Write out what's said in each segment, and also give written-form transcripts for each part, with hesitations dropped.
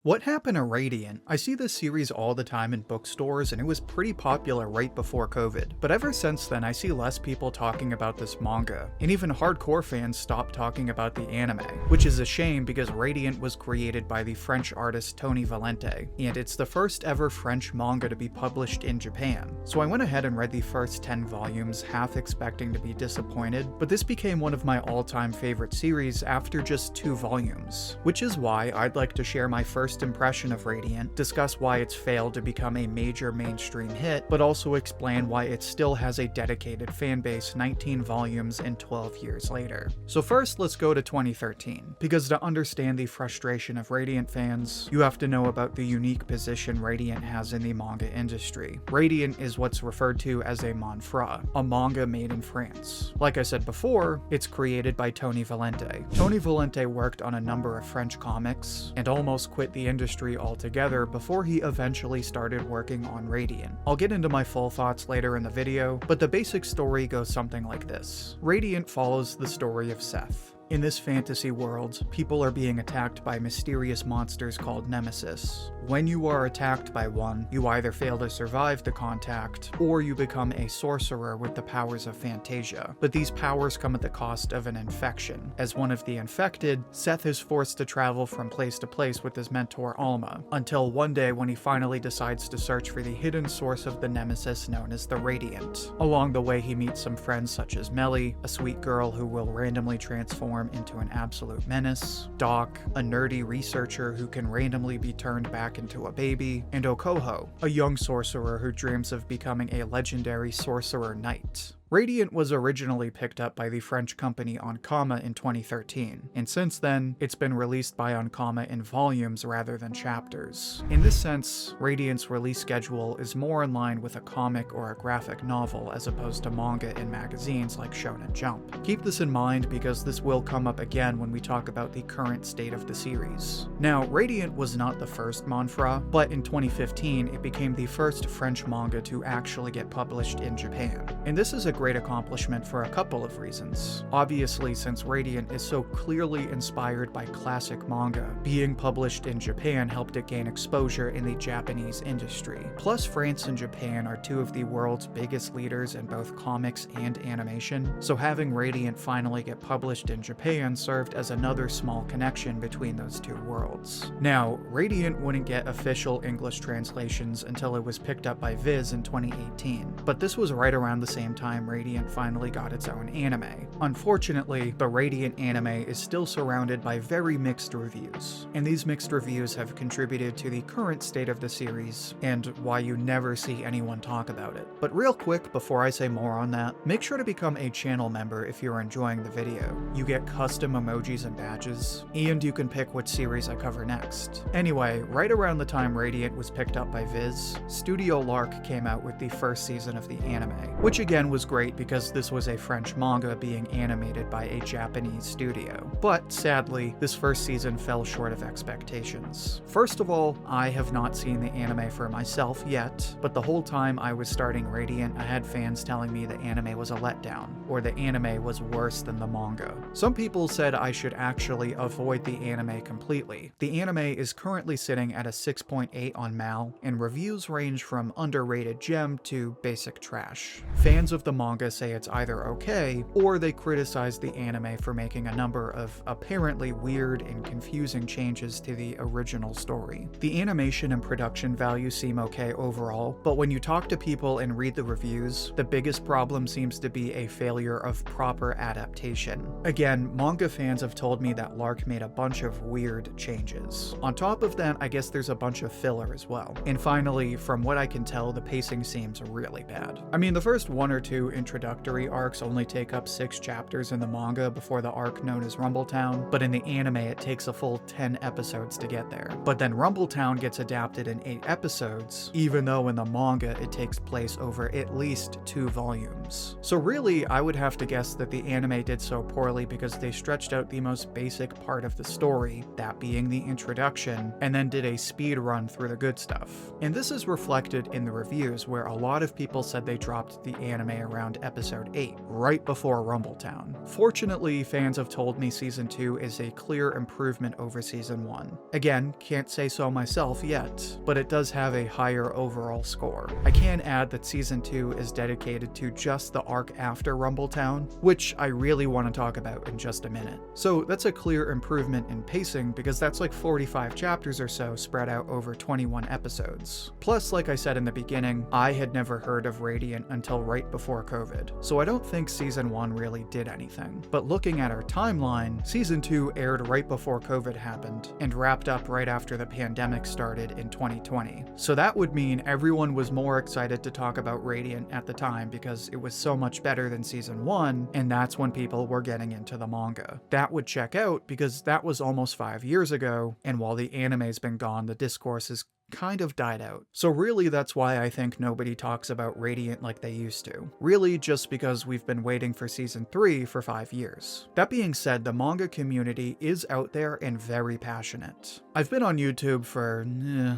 What happened to Radiant? I see this series all the time in bookstores and it was pretty popular right before COVID, but ever since then I see less people talking about this manga, and even hardcore fans stopped talking about the anime, which is a shame because Radiant was created by the French artist Tony Valente, and it's the first ever French manga to be published in Japan. So I went ahead and read the first 10 volumes, half expecting to be disappointed, but this became one of my all-time favorite series after just 2 volumes, which is why I'd like to share my first impression of Radiant, discuss why it's failed to become a major mainstream hit, but also explain why it still has a dedicated fanbase 19 volumes and 12 years later. So first, let's go to 2013, because to understand the frustration of Radiant fans, you have to know about the unique position Radiant has in the manga industry. Radiant is what's referred to as a manfra, a manga made in France. Like I said before, it's created by Tony Valente. Tony Valente worked on a number of French comics, and almost quit the industry altogether before he eventually started working on Radiant. I'll get into my full thoughts later in the video, but the basic story goes something like this. Radiant follows the story of Seth. In this fantasy world, people are being attacked by mysterious monsters called Nemesis. When you are attacked by one, you either fail to survive the contact, or you become a sorcerer with the powers of Fantasia. But these powers come at the cost of an infection. As one of the infected, Seth is forced to travel from place to place with his mentor Alma, until one day when he finally decides to search for the hidden source of the Nemesis known as the Radiant. Along the way he meets some friends such as Melly, a sweet girl who will randomly transform into an absolute menace, Doc, a nerdy researcher who can randomly be turned back into a baby, and Okoho, a young sorcerer who dreams of becoming a legendary sorcerer knight. Radiant was originally picked up by the French company Ankama in 2013, and since then, it's been released by Ankama in volumes rather than chapters. In this sense, Radiant's release schedule is more in line with a comic or a graphic novel as opposed to manga in magazines like Shonen Jump. Keep this in mind because this will come up again when we talk about the current state of the series. Now, Radiant was not the first manfra, but in 2015 it became the first French manga to actually get published in Japan. And this is a great accomplishment for a couple of reasons. Obviously, since Radiant is so clearly inspired by classic manga, being published in Japan helped it gain exposure in the Japanese industry. Plus, France and Japan are two of the world's biggest leaders in both comics and animation, so having Radiant finally get published in Japan served as another small connection between those two worlds. Now, Radiant wouldn't get official English translations until it was picked up by Viz in 2018, but this was right around the same time Radiant finally got its own anime. Unfortunately, the Radiant anime is still surrounded by very mixed reviews, and these mixed reviews have contributed to the current state of the series and why you never see anyone talk about it. But real quick, before I say more on that, make sure to become a channel member if you're enjoying the video. You get custom emojis and badges, and you can pick which series I cover next. Anyway, right around the time Radiant was picked up by Viz, Studio Lark came out with the first season of the anime, which again was great because this was a French manga being animated by a Japanese studio. But sadly, this first season fell short of expectations. First of all, I have not seen the anime for myself yet, but the whole time I was starting Radiant, I had fans telling me the anime was a letdown, or the anime was worse than the manga. Some people said I should actually avoid the anime completely. The anime is currently sitting at a 6.8 on Mal, and reviews range from underrated gem to basic trash. Fans of the manga say it's either okay, or they criticize the anime for making a number of apparently weird and confusing changes to the original story. The animation and production value seem okay overall, but when you talk to people and read the reviews, the biggest problem seems to be a failure of proper adaptation. Again, manga fans have told me that Lark made a bunch of weird changes. On top of that, I guess there's a bunch of filler as well. And finally, from what I can tell, the pacing seems really bad. I mean, the first 1 or 2 introductory arcs only take up 6 chapters in the manga before the arc known as Rumbletown, but in the anime it takes a full 10 episodes to get there. But then Rumbletown gets adapted in 8 episodes, even though in the manga it takes place over at least 2 volumes. So really, I would have to guess that the anime did so poorly because they stretched out the most basic part of the story, that being the introduction, and then did a speed run through the good stuff. And this is reflected in the reviews, where a lot of people said they dropped the anime around around episode 8, right before Rumbletown. Fortunately, fans have told me Season 2 is a clear improvement over Season 1. Again, can't say so myself yet, but it does have a higher overall score. I can add that Season 2 is dedicated to just the arc after Rumbletown, which I really want to talk about in just a minute. So that's a clear improvement in pacing because that's like 45 chapters or so spread out over 21 episodes. Plus, like I said in the beginning, I had never heard of Radiant until right before COVID, so I don't think Season 1 really did anything. But looking at our timeline, Season 2 aired right before COVID happened and wrapped up right after the pandemic started in 2020. So that would mean everyone was more excited to talk about Radiant at the time because it was so much better than Season 1, and that's when people were getting into the manga. That would check out because that was almost 5 years ago, and while the anime's been gone, the discourse has kind of died out. So really that's why I think nobody talks about Radiant like they used to. Really just because we've been waiting for Season 3 for 5 years. That being said, the manga community is out there and very passionate. I've been on YouTube for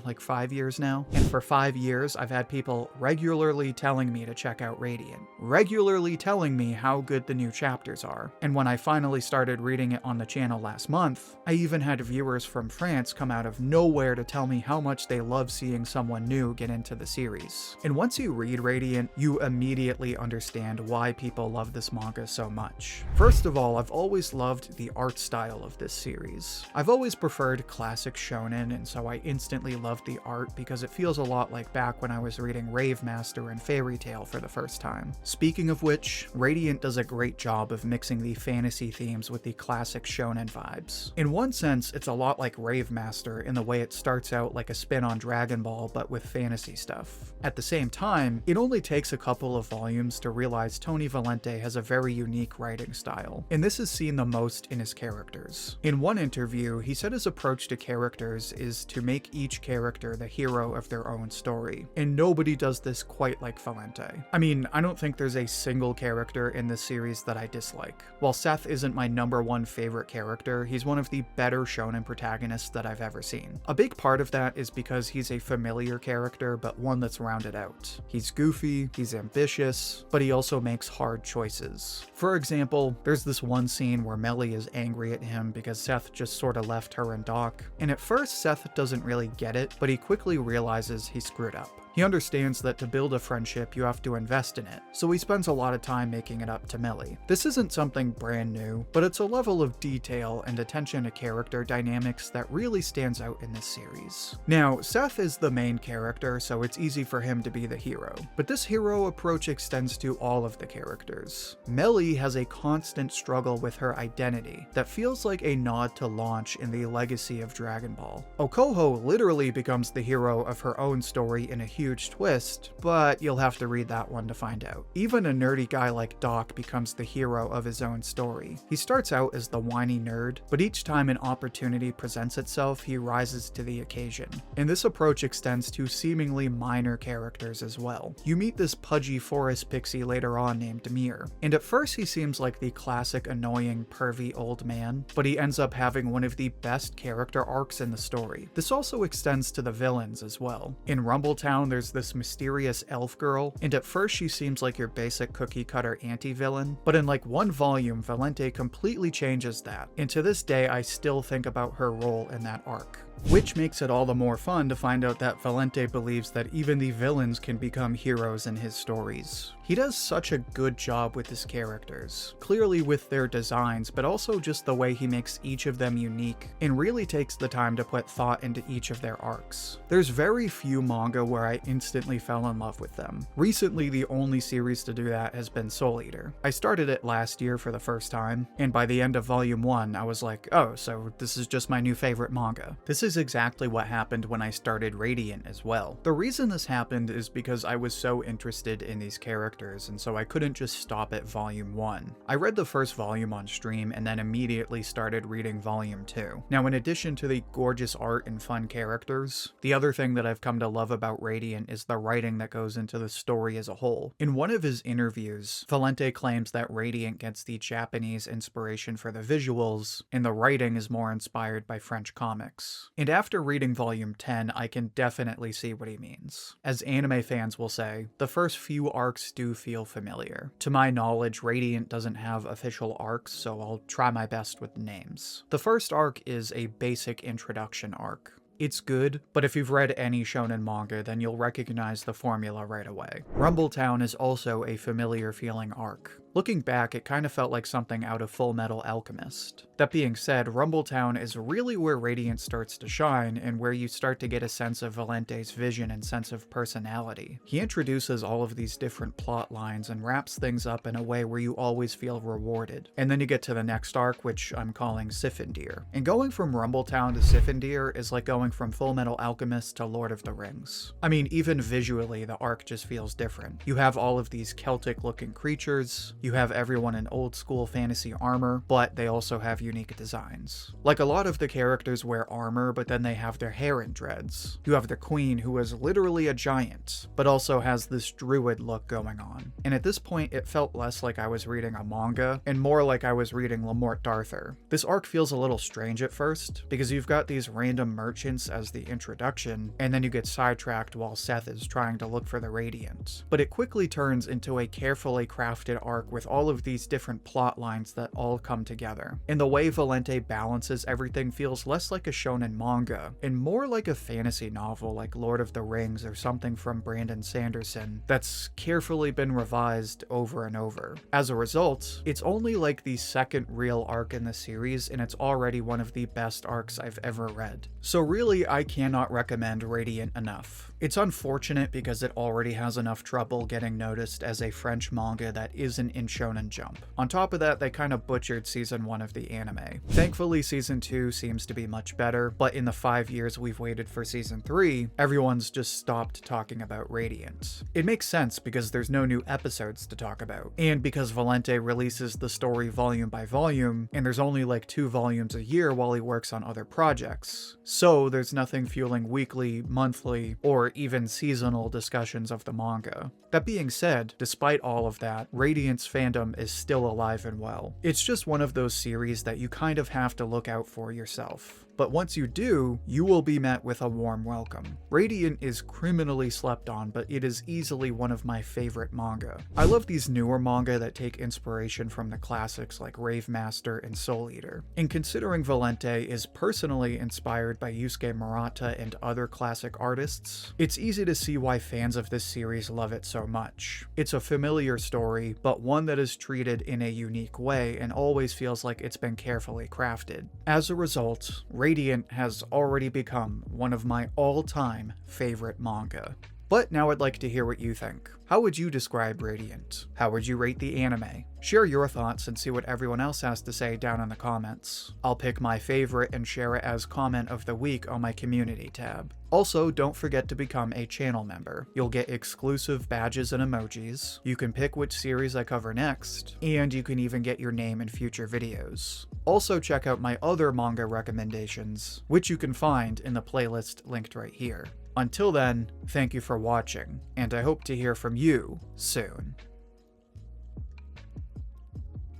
like 5 years now, and for 5 years I've had people regularly telling me to check out Radiant. Regularly telling me how good the new chapters are. And when I finally started reading it on the channel last month, I even had viewers from France come out of nowhere to tell me how much they love seeing someone new get into the series. And once you read Radiant, you immediately understand why people love this manga so much. First of all, I've always loved the art style of this series. I've always preferred classic shonen, and so I instantly loved the art because it feels a lot like back when I was reading Rave Master and Fairy Tail for the first time. Speaking of which, Radiant does a great job of mixing the fantasy themes with the classic shonen vibes. In one sense, it's a lot like Rave Master in the way it starts out like a spin on Dragon Ball but with fantasy stuff. At the same time, it only takes a couple of volumes to realize Tony Valente has a very unique writing style, and this is seen the most in his characters. In one interview, he said his approach to characters is to make each character the hero of their own story, and nobody does this quite like Valente. I mean, I don't think there's a single character in this series that I dislike. While Seth isn't my #1 favorite character, he's one of the better shonen protagonists that I've ever seen. A big part of that is because he's a familiar character, but one that's rounded out. He's goofy, he's ambitious, but he also makes hard choices. For example, there's this one scene where Melly is angry at him because Seth just sort of left her and Doc, and at first Seth doesn't really get it, but he quickly realizes he screwed up. He understands that to build a friendship, you have to invest in it, so he spends a lot of time making it up to Melly. This isn't something brand new, but it's a level of detail and attention to character dynamics that really stands out in this series. Now, Seth is the main character, so it's easy for him to be the hero, but this hero approach extends to all of the characters. Melly has a constant struggle with her identity that feels like a nod to Launch in the legacy of Dragon Ball. Okoho literally becomes the hero of her own story in a huge twist, but you'll have to read that one to find out. Even a nerdy guy like Doc becomes the hero of his own story. He starts out as the whiny nerd, but each time an opportunity presents itself, he rises to the occasion. And this approach extends to seemingly minor characters as well. You meet this pudgy forest pixie later on named Demir, and at first he seems like the classic annoying pervy old man, but he ends up having one of the best character arcs in the story. This also extends to the villains as well. In Rumbletown, there's this mysterious elf girl, and at first she seems like your basic cookie cutter anti-villain, but in like one volume, Valente completely changes that, and to this day I still think about her role in that arc. Which makes it all the more fun to find out that Valente believes that even the villains can become heroes in his stories. He does such a good job with his characters, clearly with their designs, but also just the way he makes each of them unique, and really takes the time to put thought into each of their arcs. There's very few manga where I instantly fell in love with them. Recently, the only series to do that has been Soul Eater. I started it last year for the first time, and by the end of volume 1, I was like, oh, so this is just my new favorite manga. This is exactly what happened when I started Radiant as well. The reason this happened is because I was so interested in these characters, and so I couldn't just stop at volume 1. I read the first volume on stream and then immediately started reading volume 2. Now, in addition to the gorgeous art and fun characters, the other thing that I've come to love about Radiant is the writing that goes into the story as a whole. In one of his interviews, Valente claims that Radiant gets the Japanese inspiration for the visuals, and the writing is more inspired by French comics. And after reading volume 10, I can definitely see what he means. As anime fans will say, the first few arcs do do feel familiar. To my knowledge, Radiant doesn't have official arcs, so I'll try my best with names. The first arc is a basic introduction arc. It's good, but if you've read any shonen manga, then you'll recognize the formula right away. Rumbletown is also a familiar feeling arc. Looking back, it kind of felt like something out of Full Metal Alchemist. That being said, Rumbletown is really where Radiant starts to shine, and where you start to get a sense of Valente's vision and sense of personality. He introduces all of these different plot lines and wraps things up in a way where you always feel rewarded. And then you get to the next arc, which I'm calling Sifendir. And going from Rumbletown to Sifendir is like going from Full Metal Alchemist to Lord of the Rings. I mean, even visually, the arc just feels different. You have all of these Celtic-looking creatures, you have everyone in old school fantasy armor, but they also have unique designs. Like, a lot of the characters wear armor, but then they have their hair in dreads. You have the queen, who is literally a giant, but also has this druid look going on. And at this point, it felt less like I was reading a manga, and more like I was reading Lamort D'Arthur. This arc feels a little strange at first, because you've got these random merchants as the introduction, and then you get sidetracked while Seth is trying to look for the Radiant. But it quickly turns into a carefully crafted arc with all of these different plot lines that all come together. And the way Valente balances everything feels less like a shonen manga, and more like a fantasy novel like Lord of the Rings or something from Brandon Sanderson that's carefully been revised over and over. As a result, it's only like the second real arc in the series, and it's already one of the best arcs I've ever read. So really, I cannot recommend Radiant enough. It's unfortunate because it already has enough trouble getting noticed as a French manga that isn't in Shonen Jump. On top of that, they kind of butchered season 1 of the anime. Thankfully, season 2 seems to be much better, but in the 5 years we've waited for season 3, everyone's just stopped talking about Radiant. It makes sense because there's no new episodes to talk about, and because Valente releases the story volume by volume, and there's only like 2 volumes a year while he works on other projects. So there's nothing fueling weekly, monthly, or even seasonal discussions of the manga. That being said, despite all of that, Radiant's fandom is still alive and well. It's just one of those series that you kind of have to look out for yourself. But once you do, you will be met with a warm welcome. Radiant is criminally slept on, but it is easily one of my favorite manga. I love these newer manga that take inspiration from the classics like Rave Master and Soul Eater. And considering Valente is personally inspired by Yusuke Murata and other classic artists, it's easy to see why fans of this series love it so much. It's a familiar story, but one that is treated in a unique way and always feels like it's been carefully crafted. As a result, Radiant has already become one of my all-time favorite manga. But now I'd like to hear what you think. How would you describe Radiant? How would you rate the anime? Share your thoughts and see what everyone else has to say down in the comments. I'll pick my favorite and share it as comment of the week on my community tab. Also, don't forget to become a channel member. You'll get exclusive badges and emojis, you can pick which series I cover next, and you can even get your name in future videos. Also check out my other manga recommendations, which you can find in the playlist linked right here. Until then, thank you for watching, and I hope to hear from you soon.